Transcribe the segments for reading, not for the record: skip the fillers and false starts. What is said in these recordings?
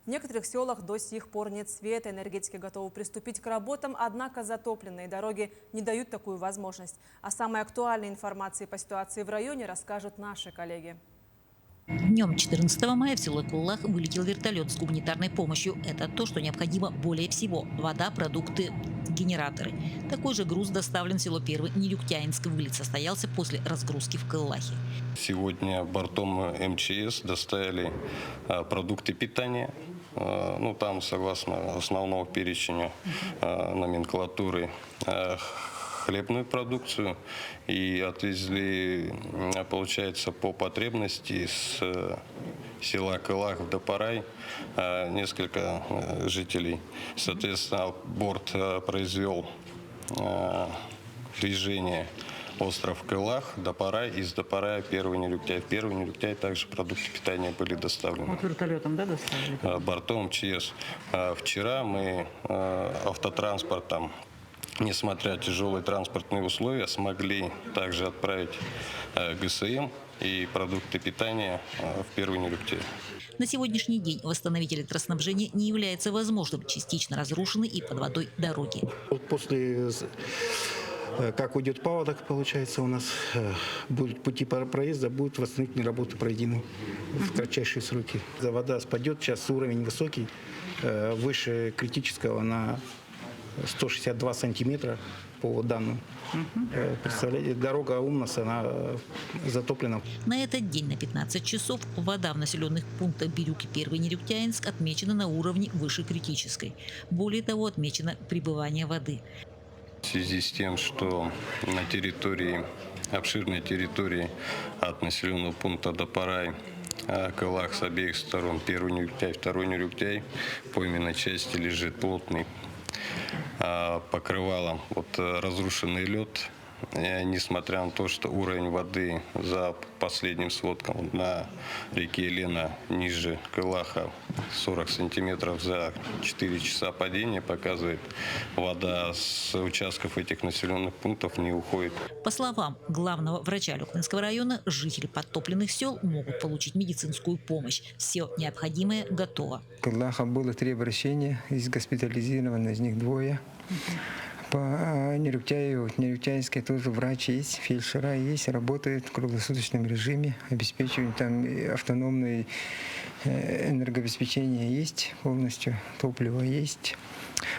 В некоторых селах до сих пор нет света, энергетики готовы приступить к работам, однако затопленные дороги не дают такую возможность. О самой актуальной информации по ситуации в районе расскажут наши коллеги. Днем 14 мая в село Куллах вылетел вертолет с гуманитарной помощью. Это то, что необходимо более всего. Вода, продукты, генераторы. Такой же груз доставлен в село Первый Нелюктяинск. Вылет состоялся после разгрузки в Куллахе. Сегодня бортом МЧС доставили продукты питания. Ну, там, согласно основного перечня номенклатуры, хлебную продукцию, и отвезли, получается, по потребности с села Кылах в Допарай несколько жителей. Соответственно, борт произвел движение остров Кылах, Допарай, из Допарая Первый Нелюктяй. В Первый Нелюктяй также продукты питания были доставлены. Вот вертолетом, да, доставили? Бортом МЧС. Вчера мы автотранспортом, несмотря на тяжелые транспортные условия, смогли также отправить ГСМ и продукты питания в Первый Нелюктяй. На сегодняшний день восстановить электроснабжение не является возможным. Частично разрушены и под водой дороги. После, как уйдет паводок, получается, у нас будут пути проезда, будут восстановительные работы проведены в кратчайшие сроки. Вода спадет, сейчас уровень высокий, выше критического на 162 сантиметра по данным. Представляете, дорога у нас, она затоплена. На этот день на 15 часов вода в населенных пунктах Бирюк и Первый Нелюктяинск отмечена на уровне выше критической. Более того, отмечено пребывание воды. В связи с тем, что на территории, обширной территории от населенного пункта Допарай, Кылах с обеих сторон, Первый Нелюктяй, Второй Нелюктяй, по именной части лежит плотный покрывалом разрушенный лед. Несмотря на то, что уровень воды за последним сводком на реке Лена ниже Кылаха 40 сантиметров за 4 часа падения показывает, вода с участков этих населенных пунктов не уходит. По словам главного врача Люкненского района, жители подтопленных сел могут получить медицинскую помощь. Все необходимое готово. В Кыллаха было 3 обращения, из госпитализировано, из них 2. По Нелюктяю, Нелюктяинске тоже врач есть, фельдшера есть, работают в круглосуточном режиме, обеспечивают там автономное энергообеспечение есть полностью, топливо есть.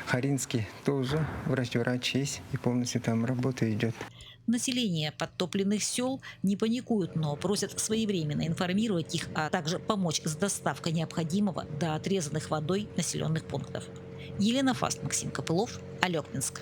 Харинский тоже врач есть, и полностью там работа идет. Население подтопленных сел не паникуют, но просят своевременно информировать их, а также помочь с доставкой необходимого до отрезанных водой населенных пунктов. Елена Фаст, Максим Копылов, Алекминск.